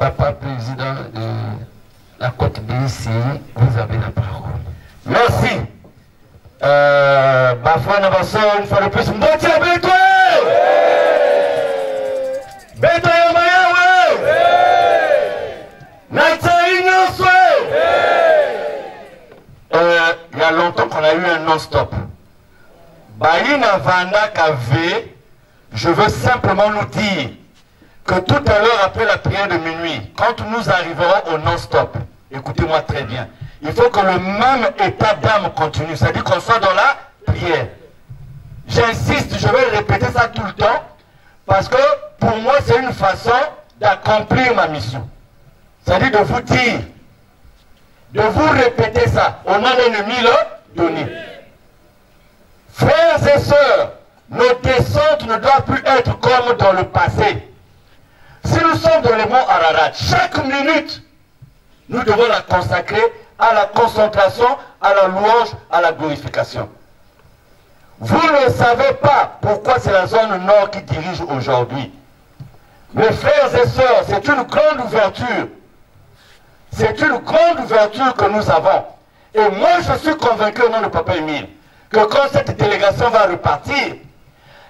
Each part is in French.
Papa président de la Côte BICI, vous avez la parole. Merci. Bafouane Abasso, une fois de plus, Mbotia Beto! Beto Yamayawe! Naïta Ignoswe! Il y a longtemps qu'on a eu un non-stop. Baïna Vanda Kave, je veux simplement nous dire que tout à l'heure, après la prière de minuit, quand nous arriverons au non-stop, écoutez-moi très bien, il faut que le même état d'âme continue, c'est-à-dire qu'on soit dans la prière. J'insiste, je vais répéter ça tout le temps, parce que pour moi, c'est une façon d'accomplir ma mission. C'est-à-dire de vous dire, de vous répéter ça. On a l'ennemi le donné. Frères et sœurs, nos descentes ne doivent plus être comme dans le passé. Si nous sommes dans les monts Ararat, chaque minute, nous devons la consacrer à la concentration, à la louange, à la glorification. Vous ne savez pas pourquoi c'est la zone nord qui dirige aujourd'hui. Mes frères et sœurs, c'est une grande ouverture. C'est une grande ouverture que nous avons. Et moi, je suis convaincu au nom de Papa Émile que quand cette délégation va repartir,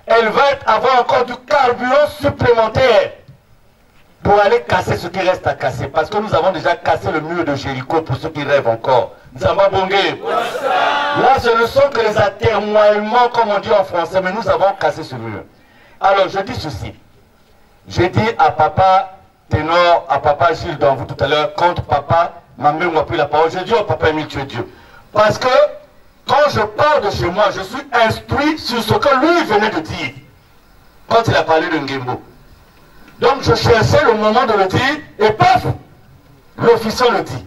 elle va avoir encore du carburant supplémentaire pour aller casser ce qui reste à casser. Parce que nous avons déjà cassé le mur de Jéricho pour ceux qui rêvent encore. Nous avons bongé. Là, ce ne sont que les atermoiements, comme on dit en français, mais nous avons cassé ce mur. Alors, je dis ceci. J'ai dit à Papa Ténor, à Papa Gilles dans vous tout à l'heure, quand Papa m'a même pris la parole, j'ai dit au Papa Émile, tu es Dieu. Parce que quand je pars de chez moi, je suis instruit sur ce que lui venait de dire. Quand il a parlé de Ngembo. Donc je cherchais le moment de le dire, et paf, l'officier le dit.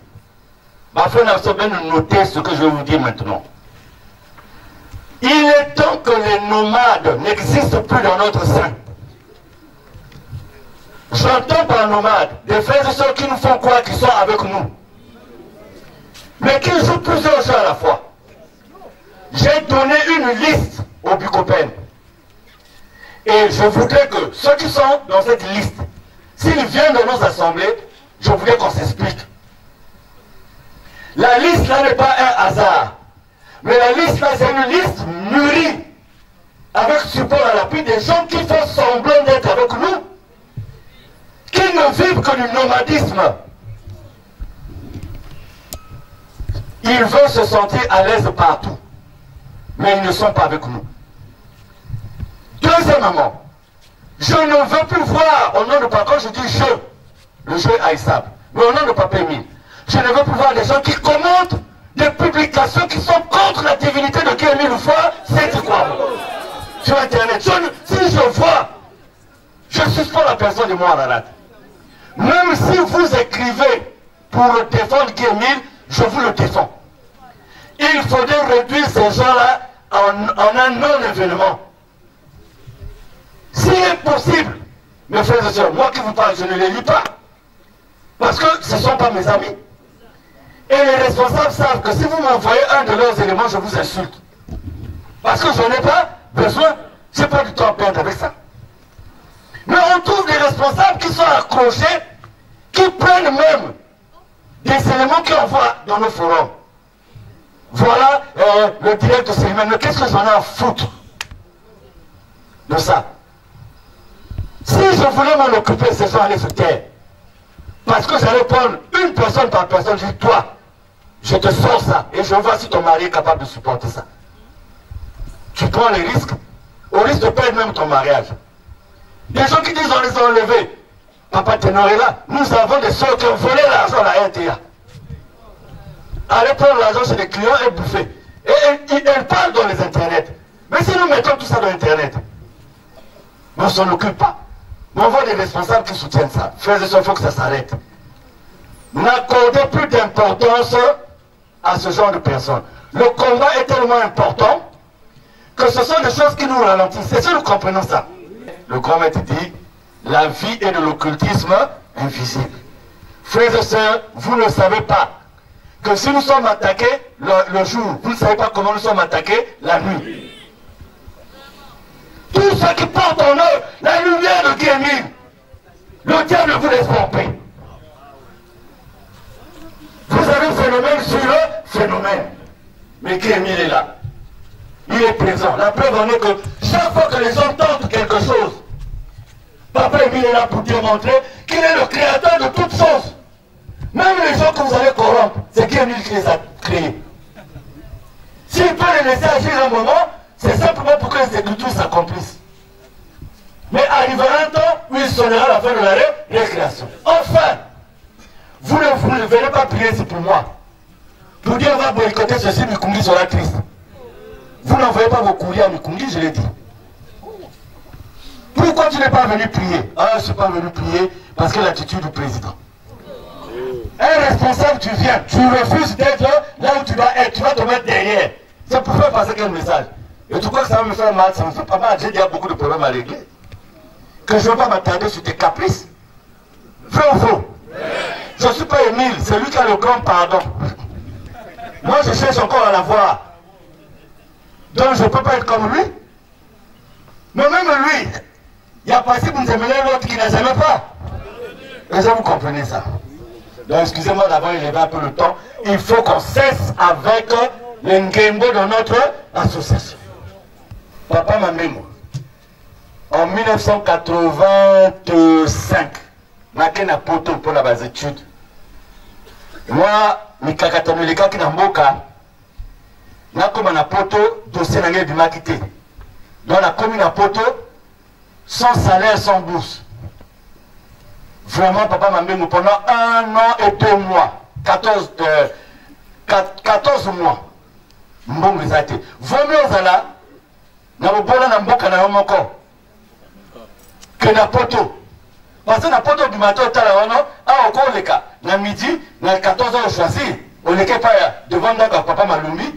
Ma frère n'a pas bien noter ce que je vais vous dire maintenant. Il est temps que les nomades n'existent plus dans notre sein. J'entends par nomades des frères et sœurs qui nous font croire qu'ils sont avec nous, mais qui jouent plusieurs jeux à la fois. J'ai donné une liste au Bucopen. Et je voudrais que ceux qui sont dans cette liste, s'ils viennent dans nos assemblées, je voudrais qu'on s'explique. La liste là n'est pas un hasard. Mais la liste là, c'est une liste mûrie, avec support à l'appui des gens qui font semblant d'être avec nous, qui ne vivent que du nomadisme. Ils veulent se sentir à l'aise partout, mais ils ne sont pas avec nous. Deuxièmement, je ne veux plus voir, au nom de Papa, quand je dis je, le jeu haïssable, mais au nom de Papa Émile, je ne veux plus voir des gens qui commentent des publications qui sont contre la divinité de Guy-Émile Houphouët, c'est quoi sur Internet. Si je vois, je suspends la personne de moi à la rate. Même si vous écrivez pour défendre Guy-Émile, je vous le défends. Il faudrait réduire ces gens-là en un non-événement. S'il est possible, mes frères et sœurs, moi qui vous parle, je ne les lis pas. Parce que ce ne sont pas mes amis. Et les responsables savent que si vous m'envoyez un de leurs éléments, je vous insulte. Parce que je n'ai pas besoin, je n'ai pas du temps à perdre avec ça. Mais on trouve des responsables qui sont accrochés, qui prennent même des éléments qu'ils envoient dans nos forums. Voilà le direct de Célimène. Mais qu'est-ce que j'en ai à foutre de ça? Si je voulais m'en occuper, ces gens allaient se taire. Parce que j'allais prendre une personne par personne, je dis, toi, je te sors ça, et je vois si ton mari est capable de supporter ça. Tu prends les risques, au risque de perdre même ton mariage. Les gens qui disent on les a enlevés. Papa Ténor est là. Nous avons des soeurs qui ont volé l'argent à la RTA. Allez prendre l'argent chez les clients et bouffer. Et elles parlent dans les internets. Mais si nous mettons tout ça dans l'internet, on ne s'en occupe pas. Mais on voit des responsables qui soutiennent ça. Frères et sœurs, il faut que ça s'arrête. N'accordez plus d'importance à ce genre de personnes. Le combat est tellement important que ce sont des choses qui nous ralentissent. Et si nous comprenons ça, le grand maître dit, la vie est de l'occultisme invisible. Frères et sœurs, vous ne savez pas que si nous sommes attaqués le jour, vous ne savez pas comment nous sommes attaqués la nuit. Tous ceux qui portent en eux la lumière de Guy-Émile, le diable vous laisse en paix. phénomène. Mais Kémil est là. Il est présent. La preuve en est que chaque fois que les hommes tentent quelque chose, Papa Émile est là pour démontrer qu'il est le créateur de toutes choses. Même les gens que vous allez corrompre, c'est Kémil qui les a créés. S'il peut les laisser agir un moment, c'est simplement pour que les Écritures s'accomplissent. Mais arrivera un temps où il sonnera la fin de la récréation. Enfin, vous ne venez pas prier ici pour moi. Pour dire on va boycotter ceci, Mikungi sera triste. Vous n'envoyez pas vos courriers à Mikungi, je l'ai dit. Pourquoi tu n'es pas venu prier? Ah, je ne suis pas venu prier parce que l'attitude du président. Un responsable, tu viens, tu refuses d'être là où tu dois être, tu vas te mettre derrière. C'est pour faire passer quel message? Et tu crois que ça va me faire mal? Ça me fait pas mal. J'ai déjà beaucoup de problèmes à régler. Que je ne vais pas m'attarder sur tes caprices. Vrai ou faux? Je ne suis pas Émile, c'est lui qui a le grand pardon. Moi, je cherche encore à la voir. Donc, je ne peux pas être comme lui. Mais même lui, il y a passé pour nous amener l'autre qui n'a jamais pas. Et ça, vous comprenez ça. Donc, excusez-moi d'avoir élevé un peu le temps. Il faut qu'on cesse avec les Ngembo dans notre association. Papa Mamemo, en 1985, je na poto pour les études. Moi, Mikakatamileka qui n'a mboka, na comme na poto, dossier n'a pas bimakité. Donc, la commune à poto, sans salaire, sans bourse. Vraiment, papa Mamemo, pendant 1 an et 2 mois, 14 mois, mbongo les a été. Vaut mieux aux ala, na bobola na mboka na yomoko, que na poto. Parce que na poto du matin, à Okoleka, na midi, na 14 heures choisir, on n'est pas devant papa Malumbi,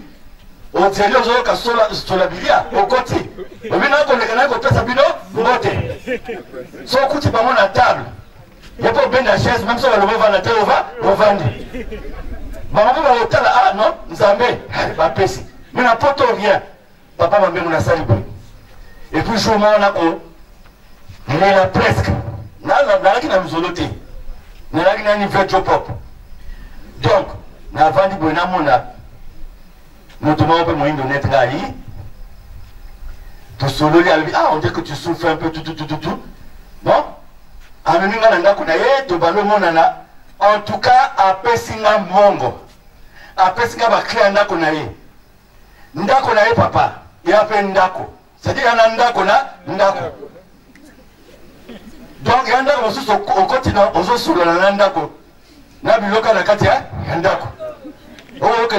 on tient les autres sur la bilia, au côté. On vient qu'on les canaux, on peut s'habiller, vous votez. Son coup, tu pas la table. Il n'y a pas bien la chaise, même si on va le voir la table, on va vendre. Maman va au table, ah non, nous avons pas pèse. Mais n'a pas tout rien. Papa m'a bien mon salle. Et puis, je m'en ai il est là presque. N'a qui n'a musoloté. N'a qui n'a ni fait job pop. Donc, n'a vendu bon amona. Notamment, on peut moyen de net là. Tu solo lui, ah, on dit que tu souffres un peu, tout. Non? En tout cas, à Pessinga Mongo. À Pessinga Bakria Ndako Naye. Ndako Naye, papa. Il a fait Ndako. C'est-à-dire, il y a Ndako na Ndako. Donc, il y a Ndako aussi au continent, aux autres sur le Ndako. Nabiloka Nakatia, Ndako. Oh, ok,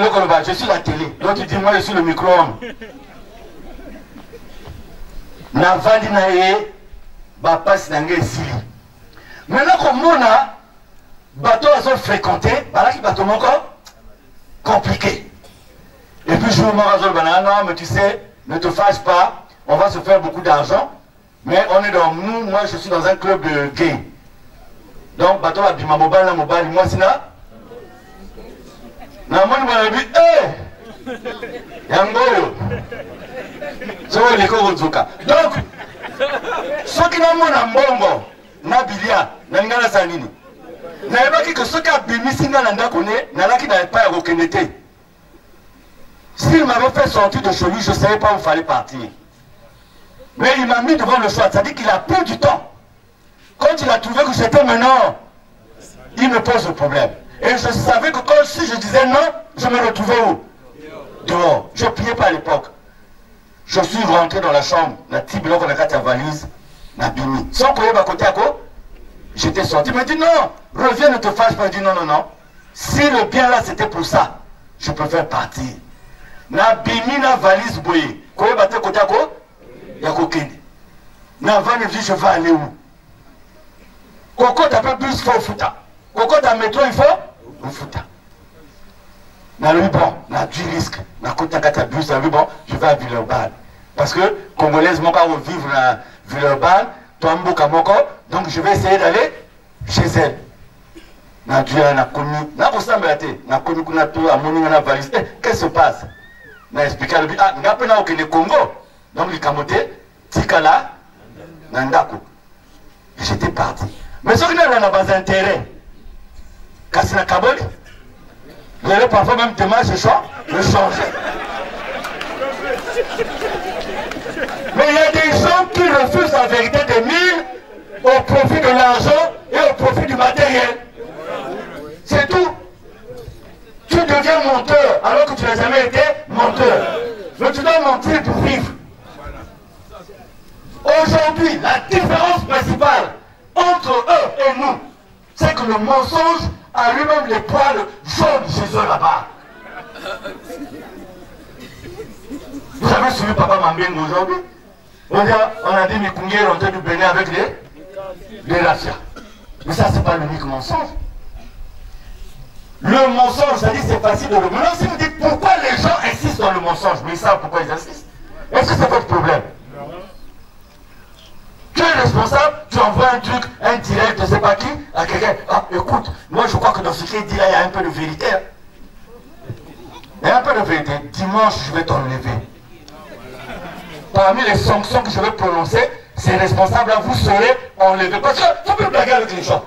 je suis la télé. Donc, tu dis, moi, je suis le micro-ondes. Navandi Naye, Bapas Nangé Sili. Maintenant, comme on a, bateau à fréquenté, voilà qui bateau encore compliqué. Et puis je vous dis, non, mais tu sais, ne te fâche pas, on va se faire beaucoup d'argent, mais on est dans nous, moi je suis dans un club de gay. Donc bateau à Bima Mobile, moi c'est là. Non, moi je me dis, hé, Yangoyo. Donc, ceux qui n'ont pas mbongo, Nabilia, Nangana Sanini. N'avez que ceux qui ont béni Singa Nanda connaît, Nalaki n'avait pas à reconnaître. S'il m'avait fait sortir de chez lui, je ne savais pas où il fallait partir. Mais il m'a mis devant le choix, c'est-à-dire qu'il a pris du temps. Quand il a trouvé que j'étais maintenant, il me pose le problème. Et je savais que quand si je disais non, je me retrouvais où? Dehors. Je ne priais pas à l'époque. Je suis rentré dans la chambre, la tibilo qu'on a ta valise, la bini. Sans courir à côté à quoi? J'étais sorti. Il m'a dit non, reviens, ne te fâche pas. Il m'a dit non. Si le bien là c'était pour ça, je préfère partir. Na bini na valise boye. Courir à côté à quoi? Yako kende. Na van vie, je vais aller où? Coco t'appelle bus, il faut fouta. Coco t'as métro, il faut fouta. Na lui bon, na du risque. Na côté à bus, na lui bon, je vais à Villeurbanne. Parce que Congolaise, mon gars, vivre à Villeurbanne, toi, Moko, donc je vais essayer d'aller chez elle. Na Dieu, na connu, na ressemblé, na connu qu'on a tout à mon na valise. Qu'est-ce qui se passe? Na expliqué à lui, ah, n'a pas na aucun Congo. Donc, les camotés, Tikala, Nandako. J'étais parti. Mais ce qui n'a pas d'intérêt, Kassina Kaboli, Vous allez parfois même demain, je changer. Mais il y a des gens qui refusent la vérité des mille au profit de l'argent et au profit du matériel. C'est tout. Tu deviens menteur alors que tu n'as jamais été menteur. Mais tu dois mentir pour vivre. Aujourd'hui, la différence principale entre eux et nous, c'est que le mensonge a lui-même les poils jaunes chez eux là-bas. Vous avez suivi Papa Mambeng aujourd'hui? On a dit Mikungi est rentré du Bénin avec les razzias. Mais ça, c'est pas l'unique mensonge. Le mensonge, ça dit c'est facile de le... Maintenant, si vous dites pourquoi les gens insistent dans le mensonge, mais ils savent pourquoi ils insistent. Est-ce que c'est votre problème? Tu es responsable, tu envoies un truc, un direct, je ne sais pas qui, à quelqu'un. Ah, écoute, moi je crois que dans ce qu'il dit là, il y a un peu de vérité. Hein. Il y a un peu de vérité. Dimanche, je vais t'enlever. Parmi les sanctions que je vais prononcer, ces responsables-là, vous serez enlevés. Parce que faut plus blaguer avec les gens.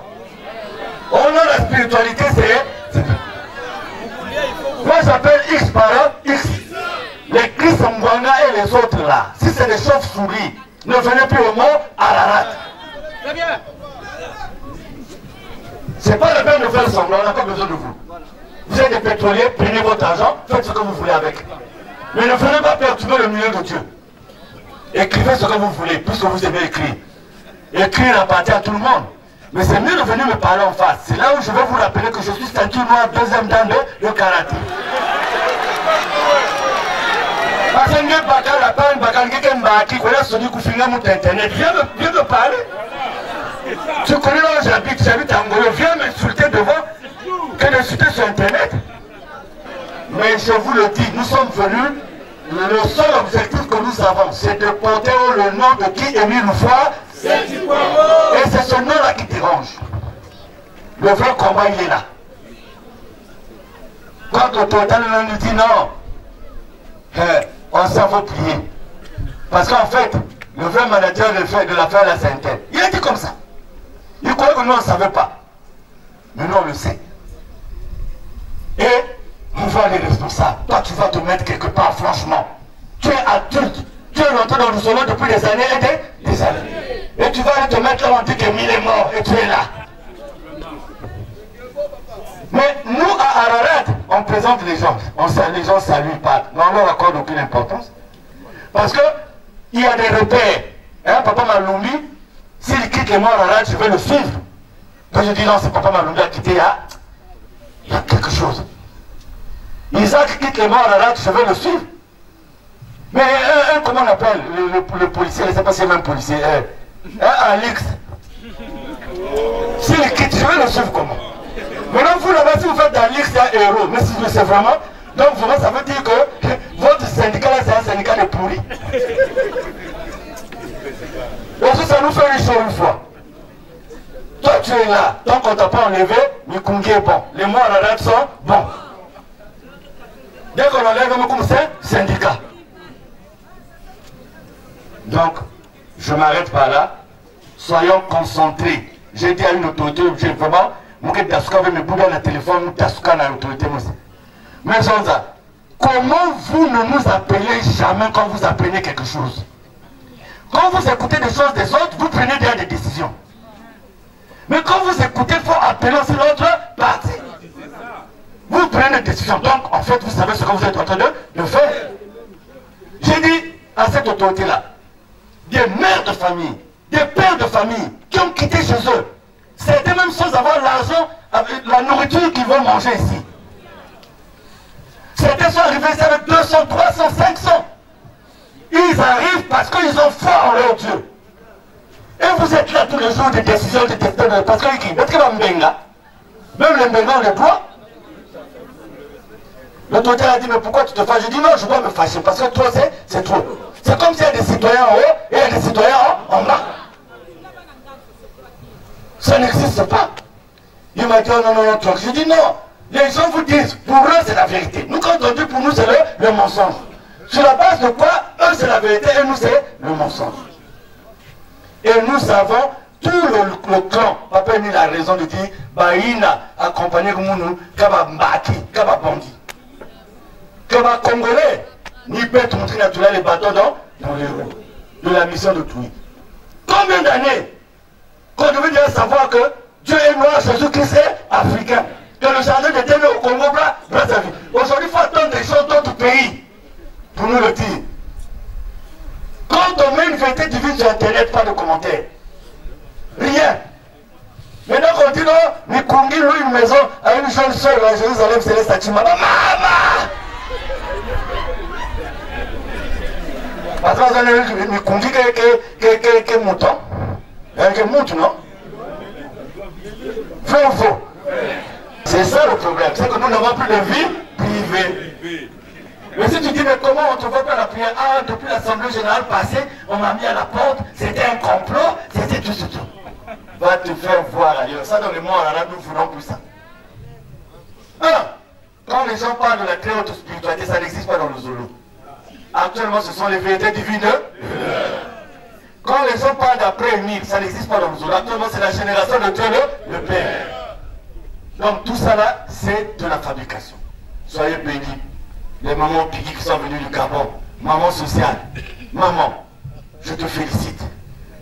On a la spiritualité, c'est... Moi j'appelle X par là, X. Les Chris Mbwanga et les autres là. Si c'est des chauves-souris, ne venez plus au mot Ararat. Très bien. C'est pas la peine de faire semblant, on n'a pas besoin de vous. Vous êtes des pétroliers, prenez votre argent, faites ce que vous voulez avec. Mais ne venez pas perturber le milieu de Dieu. Écrivez ce que vous voulez, puisque vous aimez écrire. Écrire appartient à tout le monde. Mais c'est mieux de venir me parler en face. C'est là où je vais vous rappeler que je suis ceinture noire, deuxième dan de karaté. Viens me parler. Tu connais là où j'habite à Angola, viens m'insulter devant que d'insulter sur internet. Mais je vous le dis, nous sommes venus, le seul objectif que nous avons, c'est de porter le nom de qui Émile Loufoua. Et c'est ce nom-là qui dérange. Le vrai combat, il est là. Quand le total nous dit non, on s'en va plier. Parce qu'en fait, le vrai manager de l'affaire la Sainte, il a dit comme ça. Il croyait que nous, on ne savait pas. Mais nous, on le sait. Et on va les responsables. Toi, tu vas te mettre quelque part, franchement. Tu es adulte. Tu es rentré dans le salon depuis des années et des années. Et tu vas aller te mettre là, on dit qu'Emile est mort et tu es là. Mais nous, à Ararat, on présente les gens. Les gens saluent pas. Mais on leur accorde aucune importance. Parce que il y a des repères. Hein, Papa Malumbi, s'il quitte les morts Ararat, je vais le suivre. Quand je dis non, c'est Papa Malumbi a quitté, il y a quelque chose. Isaac quitte les morts Ararat, je vais le suivre. Mais comment on appelle le policier, je ne sais pas si c'est même policier, Alix. S'il quitte, je vais le suivre comment? Maintenant, vous là-bas, si vous faites d'Alix, c'est un héros. Mais si je le sais vraiment, donc vraiment, ça veut dire que votre syndicat là, c'est un syndicat de pourris. Donc ça nous fait une chose une fois. Toi, tu es là. Tant qu'on ne t'a pas enlevé, Mikungi est bon. Les mots à la date sont bons. Dès qu'on enlève, comme c'est syndicat. Donc, je m'arrête par là. Soyons concentrés. J'ai dit à une autorité, j'ai vraiment, moi qui Dasuka avec mes bouddhas dans le téléphone, Dasuka dans l'autorité. Mais Zonza, comment vous ne nous appelez jamais quand vous apprenez quelque chose? Quand vous écoutez des choses des autres, vous prenez déjà des décisions. Mais quand vous écoutez, il faut appeler aussi l'autre partie. Vous prenez des décisions. Donc, en fait, vous savez ce que vous êtes en train de faire. J'ai dit à cette autorité-là, des mères de famille, des pères de famille qui ont quitté chez eux. C'était même sans avoir l'argent, la nourriture qu'ils vont manger ici. Certains sont arrivés ici avec 200, 300, 500. Ils arrivent parce qu'ils ont foi en leur Dieu. Et vous êtes là tous les jours des décisions, parce que qui? Même les Mbenga, on les doit. L'autorité a dit, mais pourquoi tu te fâches? Je dis non, je dois me fâcher, parce que toi, c'est trop. C'est comme s'il y a des citoyens en haut et il y a des citoyens en bas. Ça n'existe pas. Il m'a dit, oh, non, non, non, je dis non. Les gens vous disent, pour eux, c'est la vérité. Nous, quand on dit pour nous, c'est le mensonge. Sur la base de quoi, eux, c'est la vérité et nous, c'est le mensonge. Et nous savons tout le clan, Papa Emile a raison de dire, Baïna accompagné comme nous, Kaba Mbaki, Kaba Bandi. Kaba Congolais, ni peut montrer naturel les bateaux dans les roues de la mission de Touy. Combien d'années qu'on devait déjà savoir que Dieu est noir, Jésus-Christ est africain. Que le jardin de Dieu au Congo, Brazzaville. Aujourd'hui, il faut attendre des choses d'autres pays pour nous le dire. Quand on met une vérité divine sur Internet, pas de commentaires. Rien. Maintenant qu'on dit non, Mikungi loue une maison à une jeune soeur à Jérusalem, Céleste à Chimaba. Maman! Parce que vous avez Mikungi qui est mouton. Qui est mouton, non? Vrai ou faux? C'est ça le problème, c'est que nous n'avons plus de vie privée. Mais si tu dis, mais comment on ne te voit pas la prière? Ah, depuis l'Assemblée Générale passée, on m'a mis à la porte, c'était un complot, c'était tout ce tout. Va te faire voir ailleurs. Ça, dans le monde, nous ne voulons plus ça. Quand les gens parlent de la très haute spiritualité, ça n'existe pas dans le Zulu. Actuellement, ce sont les vérités divines. Quand les gens parlent d'après Emile, ça n'existe pas dans le Zulu. Actuellement, c'est la génération de Dieu, le Père. Donc tout ça là, c'est de la fabrication. Soyez bénis. Les mamans Piggy qui sont venues du Gabon, maman sociale, maman, je te félicite.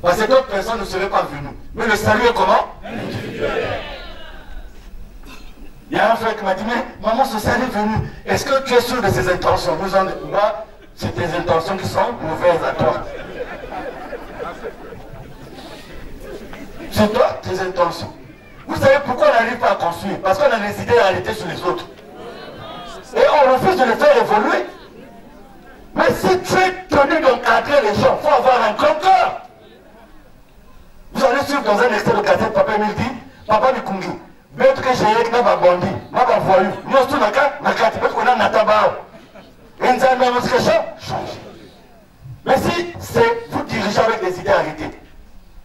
Parce que d'autres personnes ne seraient pas venues. Mais le salut est comment? Il y a un frère qui m'a dit, mais maman sociale est venue. Est-ce que tu es sûr de ses intentions? Moi, c'est tes intentions qui sont mauvaises à toi. C'est toi, tes intentions. Vous savez pourquoi on n'arrive pas à construire? Parce qu'on a décidé d'arrêter sur les autres. Et on refuse de les faire évoluer. Mais si tu es tenu d'encadrer les gens, il faut avoir un grand cœur. Vous allez suivre dans un extrait de cassette, Papa Emile dit, Papa Mikungi, bête que j'ai avec ma bandi, ma voyou, nous sommes dans la carte, parce qu'on a un tabao. Et nous avons notre change. Mais si c'est vous dirigez avec des idées arrêtées,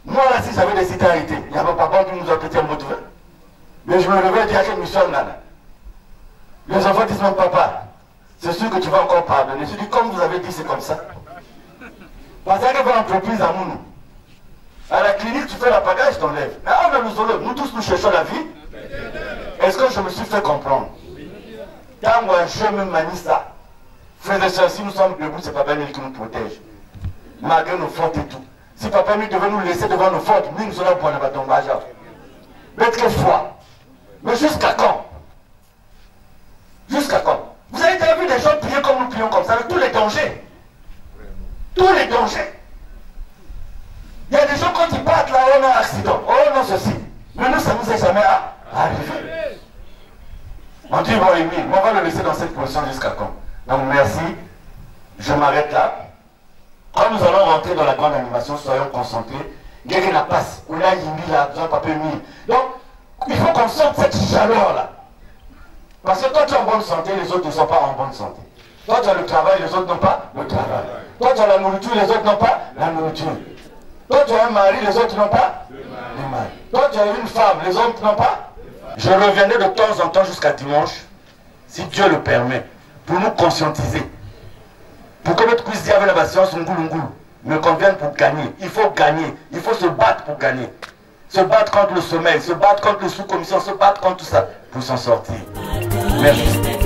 moi là, si j'avais des idées arrêtées, il n'y avait pas qui nous a pété un motivé. Mais je me réveille et dis à quelle mission là. Les enfants disent même papa, c'est sûr que tu vas encore pardonner. Je dis comme vous avez dit, c'est comme ça. Parce qu'il y a une entreprise à nous. À la clinique, tu fais la pagaille, je t'enlève. Mais on nous enlève. Nous tous, nous cherchons la vie. Est-ce que je me suis fait comprendre? Quand moi, je me manie ça. Frères et sœurs, si nous sommes debout, c'est Papa Emile qui nous protège. Malgré nos fautes et tout. Si Papa Emile devait nous laisser devant nos fautes, nous sommes pour le bâton majeur. Mais quelle foi? Mais jusqu'à quand? Jusqu'à quand? Vous avez déjà vu des gens prier comme nous prions comme ça, avec tous les dangers. Tous les dangers. Il y a des gens quand ils partent là, on a un accident. Oh non, ceci. Mais nous, ça ne nous est jamais arrivé. On dit, bon, Emile, on va le laisser dans cette position jusqu'à quand? Donc, merci. Je m'arrête là. Quand nous allons rentrer dans la grande animation, soyons concentrés. Guérir la passe. On a Yimbi là, Jean-Papier Emile. Donc, il faut qu'on sente cette chaleur-là. Parce que toi, tu es en bonne santé, les autres ne sont pas en bonne santé. Toi, tu as le travail, les autres n'ont pas le travail. Toi, tu as la nourriture, les autres n'ont pas la nourriture. Toi, tu as un mari, les autres n'ont pas le mari. Toi, tu as une femme, les autres n'ont pas. Je reviendrai de temps en temps jusqu'à dimanche, si Dieu le permet, pour nous conscientiser. Pour que notre puisse dire avec la patience, me convienne pour gagner. Il faut gagner. Il faut se battre pour gagner. Se battre contre le sommeil, se battre contre les sous-commissions, se battre contre tout ça, pour s'en sortir. Merci.